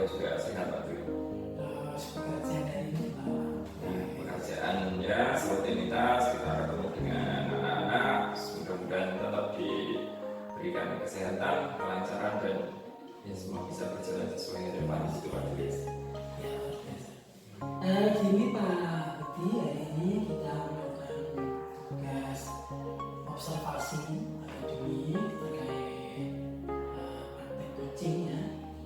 juga sehat Pak Dwi. Pekerjaan dari ini Pekerjaan ya rutinitas, kita ketemu dengan anak-anak, mudah-mudahan tetap diberikan kesehatan, kelancaran dan ya semua bisa berjalan sesuai harapan di situ Pak Dwi. ya luar biasa. Gini Pak Budi, hari ini kita melakukan tugas observasi akademi terkait praktek coaching ya.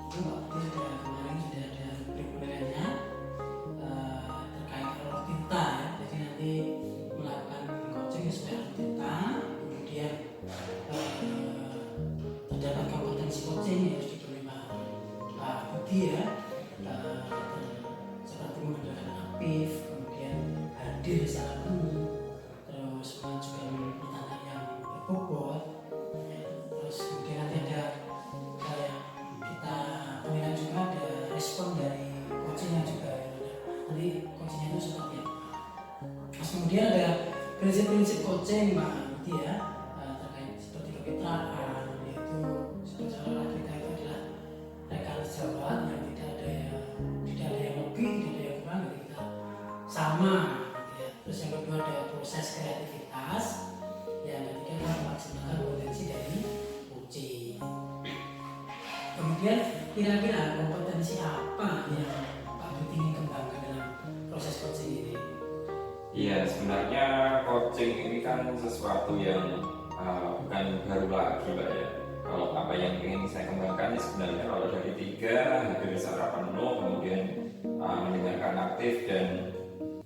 Itu Pak Budi kemarin sudah ada rubrik-rubrikannya terkait alur tinta ya. Jadi nanti melakukan coaching sesuai alur tinta, kemudian terdapat kompetensi coaching yang harus dipenuhi Pak Budi ya. Seperti menggunakan aktif, kemudian hadir secara penuh, terus mengajukan pertanyaan yang berbobot, ya. Terus kemudian nanti ada kayak kita penilaian juga ada respon dari coachingnya juga ya. Nanti coachingnya itu seperti apa. Terus kemudian ada prinsip-prinsip coaching Pak Budi ya, terkait seperti kemitraan, yaitu seperti cara kita itu adalah rekan sejawat yang tidak ada yang lebih, tidak ada yang kurang, jadi kita sama gitu ya. Terus yang kedua ada proses kreativitas, yang ketiga adalah memaksimalkan potensi dari coaching. Kemudian kira-kira kompetensi apa yang Pak Budi ingin kembangkan dalam proses coaching ini? Iya, sebenarnya coaching ini kan sesuatu yang bukan baru lagi Pak ya. Kalau apa yang ingin saya kembangkan sebenarnya kalau dari 3 hadir secara penuh, kemudian mendengarkan aktif dan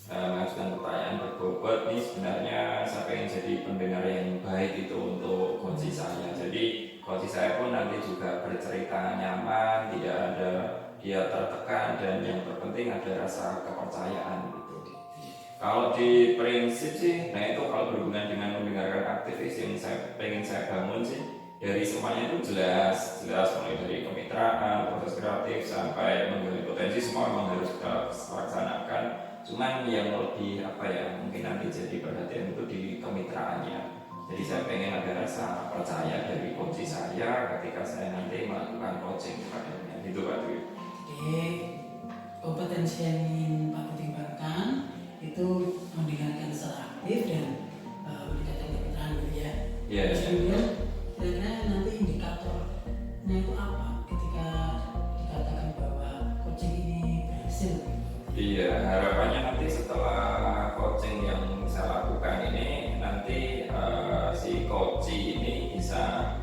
mengajukan pertanyaan berbobot, ini sebenarnya saya ingin jadi pendengar yang baik itu untuk coach saya. Jadi coach saya pun nanti juga bercerita nyaman, tidak ada dia tertekan, dan yang terpenting ada rasa kepercayaan gitu. Kalau di prinsip sih, nah itu kalau berhubungan dengan mendengarkan aktivis yang pengen saya bangun sih, dari semuanya itu jelas mulai dari kemitraan, proses kreatif sampai menggali potensi, semua memang harus kita laksanakan. Cuman yang lebih mungkin nanti jadi perhatian itu di kemitraannya. Jadi saya pengen ada rasa percaya dari coach saya ketika saya nanti melakukan coaching kepadanya. Itu Pak Dwi. Jadi kompetensi yang ingin Pak Budi kembangkan itu mendengarkan secara aktif dan meningkatkan kemitraan gitu ya. Iya. Terus kemudian kira-kira nanti indikatornya itu apa ketika dikatakan bahwa coaching ini berhasil? Iya, harapannya nanti setelah coaching yang saya lakukan ini, nanti si coach ini bisa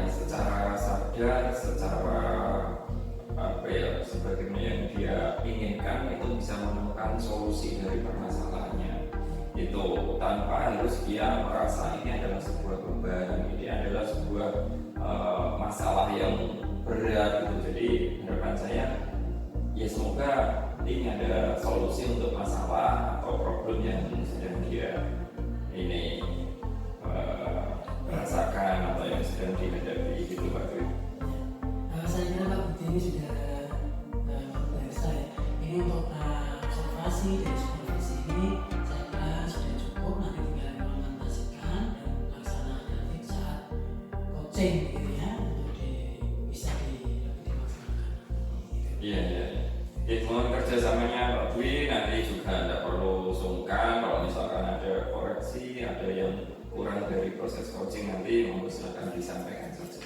secara sadar, secara sebagaimana yang dia inginkan itu bisa menemukan solusi dari permasalahannya. Itu tanpa harus dia merasa ini adalah sebuah beban, ini adalah sebuah masalah yang berat gitu. Jadi harapan saya ya semoga ini ada solusi untuk masalah atau problem yang sedang dia ini rasakan atau yang sedang dihadapi gitu Pak Dwi. Saya kira Pak Budi ini sudah biasa ya. Ini untuk observasi dari supervisi ini saya kira sudah cukup. Nanti tinggal implementasikan dan pelaksanaan nanti saat coaching gitu ya, untuk bisa lebih dimaksimalkan. Iya. Mohon kerjasamanya Pak Dwi, nanti juga tidak perlu sungkan kalau misalkan ada koreksi, ada yang kurang dari proses coaching, nanti monggo silakan disampaikan saja.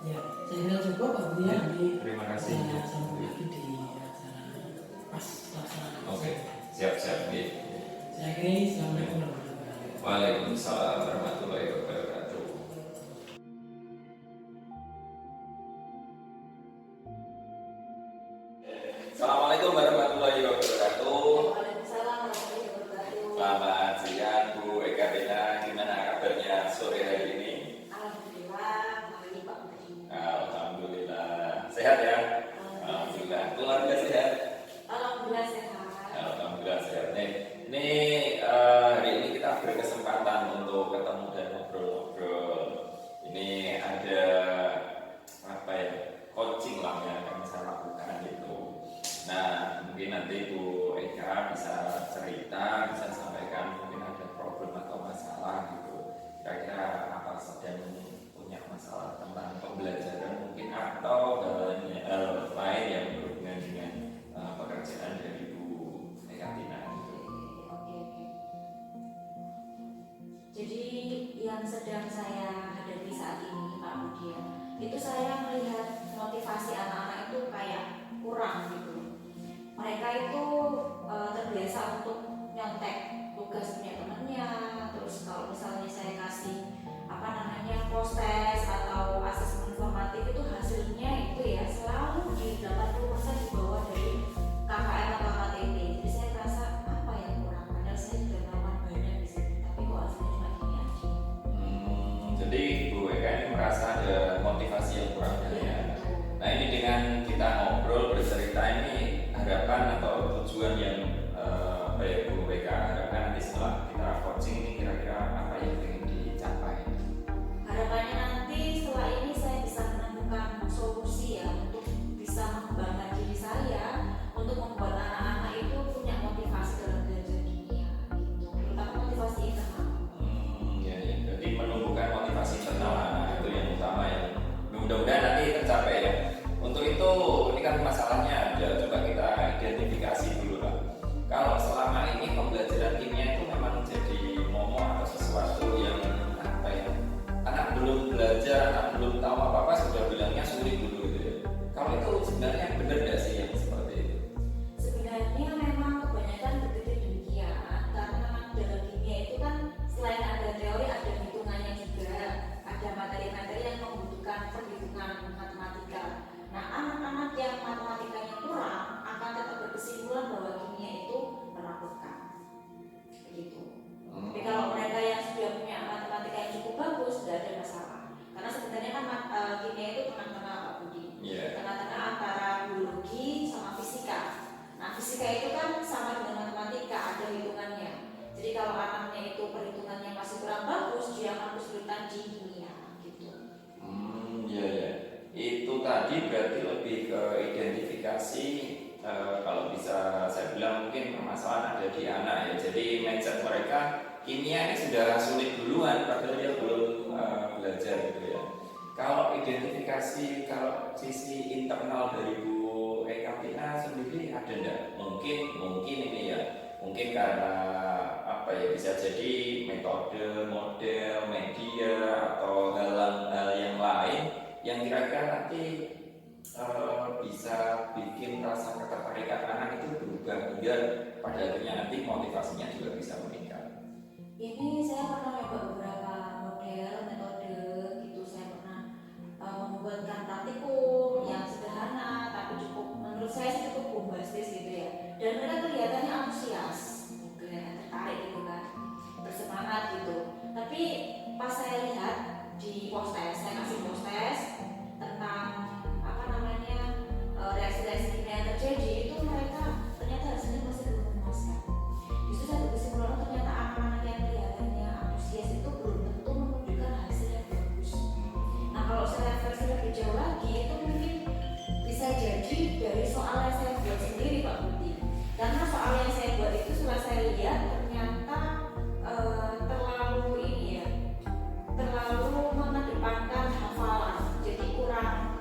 Ya, saya kira cukup Pak Budi ya. Nanti Terima kasih. saya sambung lagi di acara pas pelaksanaan. Oke, siap. Saya akhiri, assalamualaikum warahmatullahi wabarakatuh. Waalaikumsalam warahmatullahi wabarakatuh. Assalamualaikum warahmatullahi wabarakatuh. Waalaikumsalam warahmatullahi wabarakatuh. Selamat siang Bu Eka Bena, gimana kabarnya sore hari ini? Alhamdulillah, hari Pak Budi. Alhamdulillah, sehat ya? Alhamdulillah, keluarga sehat? Alhamdulillah sehat. Alhamdulillah sehat nih. Ini hari ini kita berkesempatan untuk ketemu dan ngobrol-ngobrol. Ini ada coaching lah yang akan saya lakukan itu. Nah, mungkin nanti Bu Eka bisa cerita, bisa sampaikan mungkin ada problem atau masalah gitu. Kira-kira apa sedang punya masalah tentang pembelajaran mungkin atau hal sedang saya hadapi saat ini, Pak Budi, itu saya melihat motivasi anak-anak itu kayak kurang gitu. Mereka itu terbiasa untuk nyontek tugas punya temannya, terus kalau misalnya saya kasih postes atau asesmen formatif itu hasilnya itu ya selalu di 80% di bawah dari KKM atau KTP. Jadi saya merasa apa yang kurang, padahal saya sudah melakukan banyak di sini, tapi kok hasilnya cuma gini aja. Jadi Bu Eka ini merasa ada motivasi yang kurang ya. Nah ini dengan kita ngobrol bercerita ini harapan atau tujuan yang Bu Eka harapkan nanti setelah kita coaching ini kira-kira apa yang ingin dicapai? Harapannya nanti setelah ini saya bisa menemukan solusi ya untuk bisa mengembangkan diri saya, untuk membuat anak-anak itu punya motivasi dalam belajar dunia gitu, terutama motivasi internal. Ya. Jadi menumbuhkan motivasi internal anak itu yang utama yang mudah-mudahan nanti tercapai ya. Untuk itu ini kan masalahnya ada, coba kita identifikasi dulu lah. Kalau selama ini pembelajaran kimia itu memang jadi momok atau sesuatu yang apa ya? Anak belum belajar, anak belum tahu apa-apa sudah bilangnya sulit dulu gitu ya. Kalau itu sebenarnya benar nggak sih yang seperti itu? Sebenarnya memang kebanyakan berpikir demikian, karena dalam kimia itu kan selain ada teori ada hitungannya juga, ada materi-materi yang membutuhkan perhitungan matematika. Nah, anak-anak yang matematikanya kurang akan tetap berkesimpulan bahwa kimia itu menakutkan, begitu. Tapi kalau mereka yang sudah punya matematika yang cukup bagus, tidak ada masalah. Karena sebenarnya kan kimia itu tengah-tengah Pak Budi, tengah-tengah antara biologi sama fisika. Nah, fisika itu kan sama dengan matematika, ada hitungannya. Jadi kalau anaknya itu perhitungannya masih kurang bagus, dia akan kesulitan di kimia, gitu. Iya. Itu tadi berarti lebih ke identifikasi. Kalau bisa saya bilang mungkin permasalahan ada di anak ya. Jadi mindset mereka kimia ini sudah sulit duluan padahal dia belum belajar gitu ya. Kalau identifikasi, kalau sisi internal dari Bu Eka Tina sendiri ada enggak? Mungkin ini ya. Mungkin karena apa ya, bisa jadi metode, model, media atau hal yang lain yang kira-kira nanti bisa bikin rasa ketertarikan anak itu berubah hingga pada akhirnya nanti motivasinya juga bisa meningkat. Ini saya pernah coba beberapa model, metode gitu. Saya pernah membuatkan praktikum yang sederhana tapi cukup, menurut saya cukup bombastis gitu ya. Dan mereka kelihatannya antusias, kelihatan tertarik gitu kan, bersemangat gitu. Tapi pas saya lihat di postes, saya kasih postes tentang reaksi-reaksi kimia yang terjadi, itu mereka ternyata hasilnya masih belum memuaskan. Justru saya berkesimpulan ternyata anak-anak yang kelihatannya antusias itu belum tentu menunjukkan hasil yang bagus. Nah, kalau saya refleksi lebih jauh lagi, itu mungkin bisa jadi dari soal yang saya buat sendiri Pak Budi. Karena soal yang saya buat itu setelah saya lihat ternyata terlalu mengedepankan hafalan, jadi kurang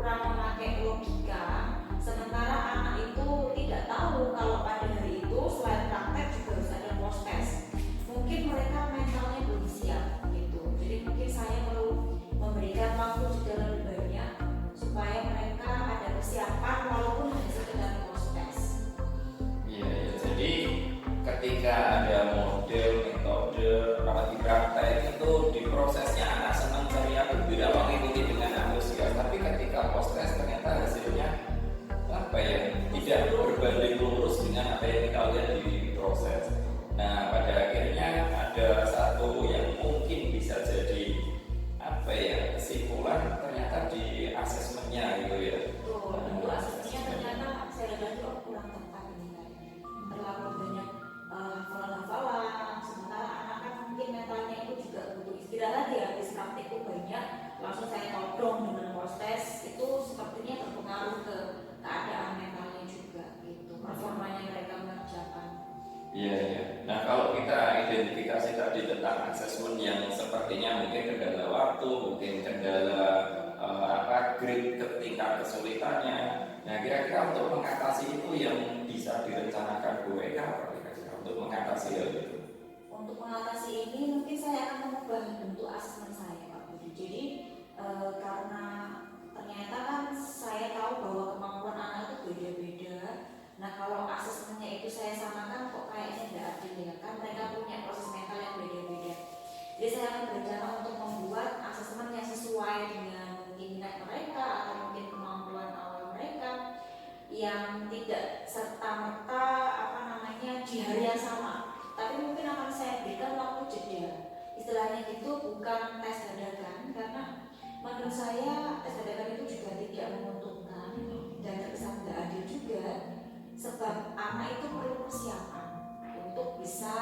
memakai logika. Sementara anak itu tidak tahu kalau pada hari itu selain praktek juga harus ada postes. Mungkin mereka mentalnya belum siap gitu. Jadi mungkin saya perlu memberikan waktu juga lebih banyak supaya mereka ada kesiapan walaupun hanya sekedar postes. Iya. Jadi ketika ada model, metode, apalagi praktek itu di prosesnya anak senang ceria gembira mengikuti dengan antusias. Tapi ketika postes ternyata hasilnya apa ya, tidak berbanding lurus dengan apa yang kita lihat di proses. Nah pada akhirnya ada satu yang mungkin bisa jadi apa ya, kesimpulan ternyata di asesmennya gitu ya. Betul, untuk asesmennya ternyata saya lihat itu kurang tepat ini kan. Terlalu banyak hafalan-hafalan, sementara anak kan mungkin mentalnya itu juga butuh istirahat ya, habis praktikum banyak, langsung saya todong dengan postes, itu sepertinya berpengaruh ke keadaan mentalnya juga gitu, performanya mereka mengerjakan. Iya. Nah kalau kita identifikasi tadi tentang asesmen yang sepertinya mungkin kendala waktu, mungkin kendala grade ketika kesulitannya. Nah kira-kira untuk mengatasi itu yang bisa direncanakan Bu Eka apa kira-kira untuk mengatasi hal itu? untuk mengatasi ini mungkin saya akan mengubah bentuk asesmen saya Pak Budi. Jadi karena ternyata kan saya tahu bahwa kemampuan anak itu beda-beda. Nah kalau asesmennya itu saya samakan kok kayaknya tidak adil ya, kan mereka punya proses mental yang beda-beda. Jadi saya akan berencana untuk membuat asesmen yang sesuai dengan mungkin minat mereka atau mungkin kemampuan awal mereka, yang tidak serta-merta di hari yang sama, tapi mungkin akan saya berikan waktu jeda. Istilahnya itu bukan tes dadakan, karena menurut saya tes dadakan itu juga tidak menguntungkan dan terkesan tidak adil juga, sebab anak itu perlu persiapan untuk bisa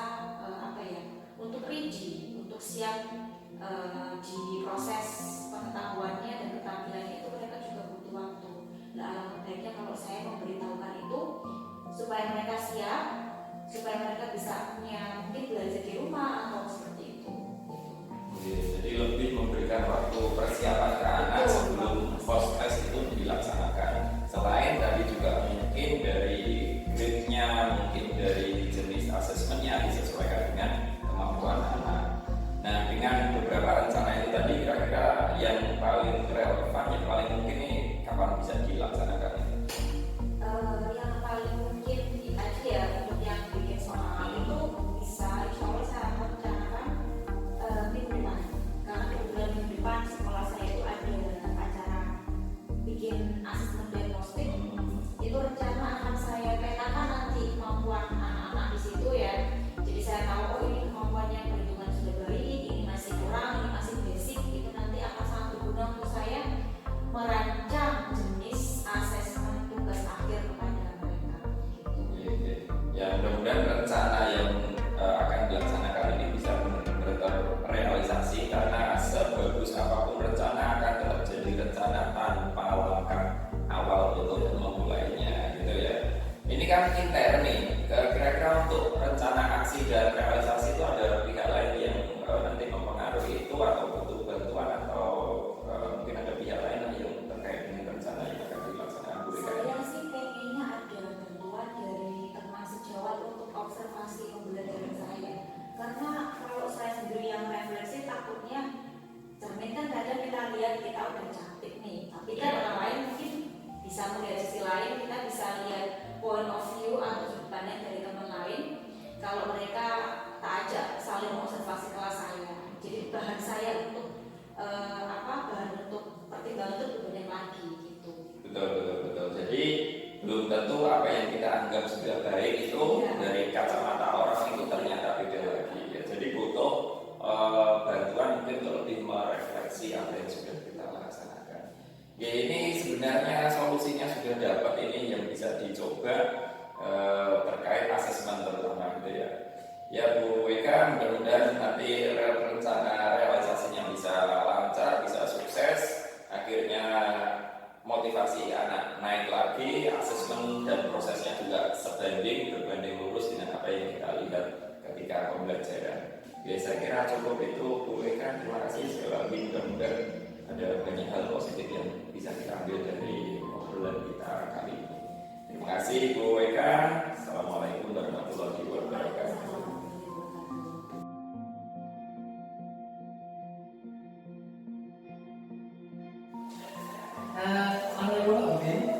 untuk ready, untuk siap di proses pengetahuannya dan keterampilannya itu mereka juga butuh waktu. Nah, alangkah baiknya kalau saya memberitahukan itu supaya mereka siap, supaya mereka bisa mungkin belajar di rumah atau seperti itu. Jadi lebih memberikan waktu persiapan ke anak sebelum post test itu dilaksanakan. Selain tadi juga mungkin dari grade-nya, mungkin dari jenis asesmennya disesuaikan dengan kemampuan anak. Nah, dengan beberapa rencana itu tadi kira-kira yang paling relevan, yang paling mungkin ini kapan bisa dilaksanakan? Yang paling mungkin tadi ya untuk yang bikin soal itu bisa, insya Allah saya akan rencanakan minggu depan, karena kebetulan minggu depan sekolah saya itu ada acara bikin asesmen diagnostik. Itu rencana akan saya petakan nanti kemampuan anak-anak di situ ya. Jadi saya tahu oh ini kemampuannya perhitungan sudah baik, ini masih kurang, ini masih basic. Itu nanti akan sangat berguna untuk saya merancang jenis asesmen tugas akhir kepada mereka. Gitu. Ya mudah-mudahan rencana yang akan dilaksanakan ini bisa benar-benar terrealisasi, karena sebagus apapun rencana akan tetap jadi rencana tanpa langkah awal untuk memulainya gitu ya. Ini kan intern nih, kira-kira untuk rencana aksi dan realisasi itu ada pihak lain yang nanti mempengaruhi itu atau butuh bantuan atau mungkin ada pihak lain yang terkait dengan rencana yang akan dilaksanakan Bu Eka? Saya sih pengennya ada bantuan dari teman sejawat untuk observasi pembelajaran saya, karena kalau saya sendiri yang refleksi takutnya cermin kan kadang kita lihat kita udah cantik nih, tapi kan orang lain mungkin bisa melihat sisi lain, kita bisa lihat point of view atau sudut pandang dari teman lain. Kalau mereka tak ajak saling mengobservasi kelas saya, jadi bahan saya untuk bahan untuk pertimbangan itu lebih banyak lagi gitu. Betul. Jadi belum tentu apa yang kita anggap sudah baik itu dari kacamata orang itu ternyata beda lagi. Ya. Jadi butuh bantuan mungkin untuk lebih merefleksi apa yang sudah kita laksanakan. Ya ini sebenarnya solusinya sudah dapat, ini yang bisa dicoba terkait asesmen terutama gitu ya. Ya Bu Eka, mudah-mudahan nanti rencana realisasinya bisa lancar, bisa sukses. Akhirnya motivasi anak naik lagi, asesmen dan prosesnya juga berbanding lurus dengan apa yang kita lihat ketika pembelajaran. Ya saya kira cukup itu Bu Eka, terima kasih sekali lagi, mudah-mudahan ada banyak hal positif yang bisa kita ambil dari obrolan kita kali ini. Terima kasih Bu Eka, Assalamualaikum warahmatullahi wabarakatuh.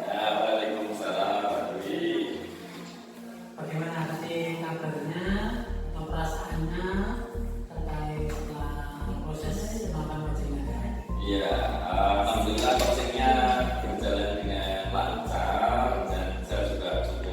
Waalaikumsalam Pak Dwi. Bagaimana tadi kabarnya atau perasaannya terkait proses melakukan coaching? Iya, alhamdulillah coachingnya berjalan dengan lancar dan saya juga cukup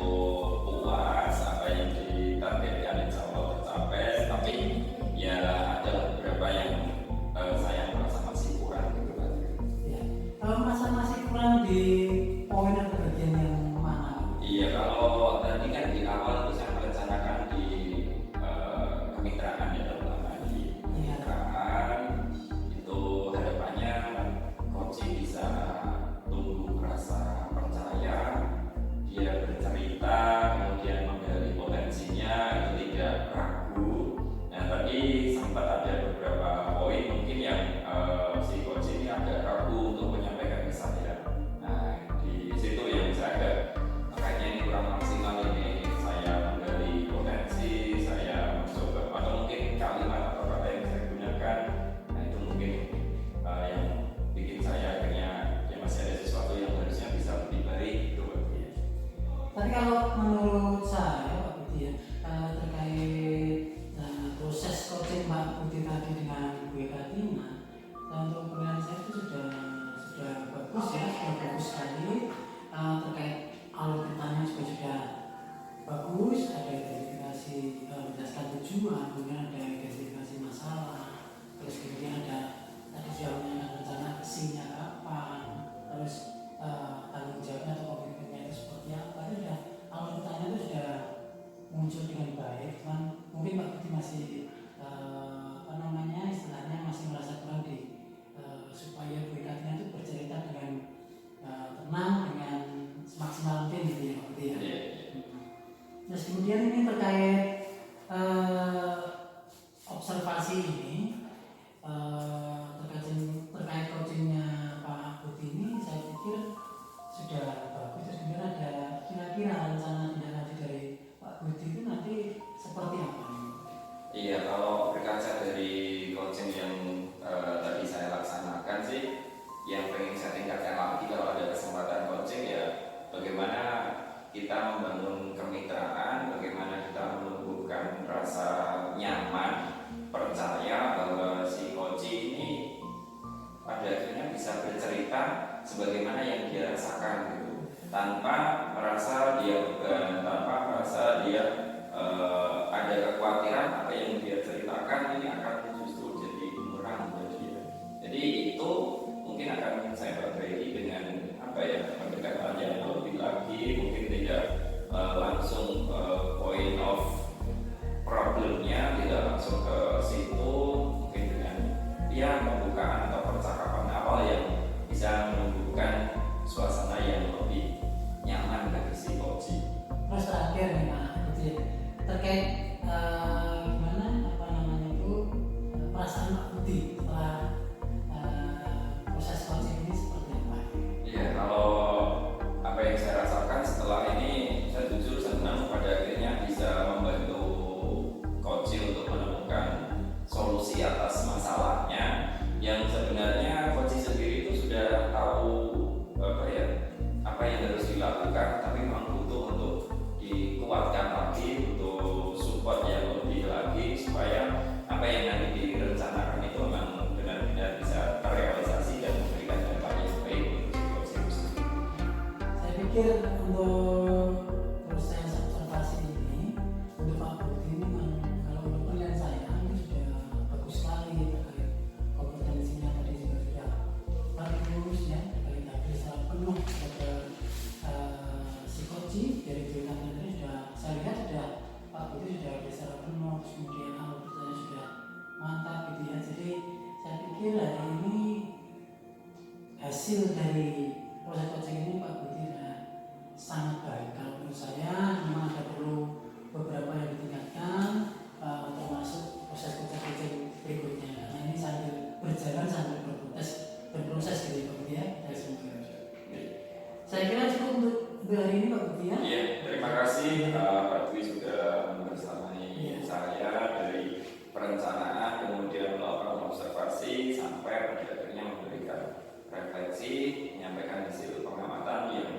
kalau menurut saya Pak Budi ya, terkait proses coaching Pak Budi tadi dengan Bu Katina, untuk penilaian saya itu sudah bagus ya, sudah bagus sekali. Terkait alur ceritanya juga sudah bagus, ada identifikasi menjelaskan tujuan, kemudian ada identifikasi masalah, terus kemudian ada tadi sudah mengenai rencana aksinya kapan, terus tanggung jawabnya atau komitmennya itu seperti apa. Itu sudah alur ceritanya itu sudah muncul dengan baik, cuman mungkin Pak Budi masih istilahnya masih merasa kurang supaya Bu Katina itu bercerita dengan tenang, dengan semaksimal mungkin gitu ya Pak Budi ya. Terus kemudian ini terkait observasi ini, terkait coachingnya Pak Budi ini, saya pikir sudah bagus. Terus kemudian ada kira-kira rencana tindak lanjut dari Pak Budi itu nanti seperti apa nih? Iya, kalau berkaca dari coaching yang tadi saya laksanakan sih, yang pengen saya tingkatkan lagi kalau ada kesempatan coaching ya bagaimana kita membangun kemitraan, bagaimana kita menumbuhkan rasa nyaman, percaya bahwa si coach ini pada akhirnya bisa bercerita sebagaimana yang dia rasakan gitu, tanpa merasa dia beban, tanpa merasa dia ada kekhawatiran apa yang dia ceritakan ini akan justru jadi bumerang bagi dia. Jadi itu mungkin akan saya perbaiki dengan pendekatan yang lebih lagi, mungkin tidak langsung point of problemnya, tidak langsung ke situ, mungkin dengan pembukaan atau percakapan awal yang bisa menumbuhkan suasana yang lebih nyaman bagi si coach. Terus terakhir nih Pak Budi, terkait perasaan Pak Budi setelah proses coaching ini seperti apa? Iya, kalau apa yang saya rasakan setelah ini, saya jujur senang pada akhirnya bisa membantu coach untuk menemukan solusi atas masalahnya yang sebenarnya coach sendiri itu sudah tahu apa yang harus dilakukan, tapi memang butuh untuk dikuatkan lagi, butuh support yang lebih lagi supaya apa yang nanti direncanakan itu memang benar-benar bisa terrealisasi dan memberikan dampak yang baik untuk si coach itu sendiri. Saya pikir untuk proses observasi ini untuk Pak Budi ini memang kalau untuk penilaian saya ini sudah bagus sekali, terkait kompetensinya tadi juga sudah bagus ya, terkait hadir secara penuh kepada si coach dari Bintang ini sudah saya lihat sudah Pak Budi sudah hadir secara penuh, terus kemudian alur ceritanya sudah mantap gitu ya. Jadi saya pikir hari ini hasil dari proses coaching ini Pak Budi sangat baik. Kalau menurut saya memang ada perlu beberapa yang ditingkatkan, termasuk proses coaching berikutnya. Karena ini sambil berjalan sambil berproses gitu Pak Budi ya. Saya kira cukup untuk hari ini Pak Budi ya. Iya, terima kasih Pak Dwi sudah membersamai saya dari perencanaan, kemudian melakukan observasi sampai pada akhirnya memberikan refleksi, menyampaikan hasil pengamatan yang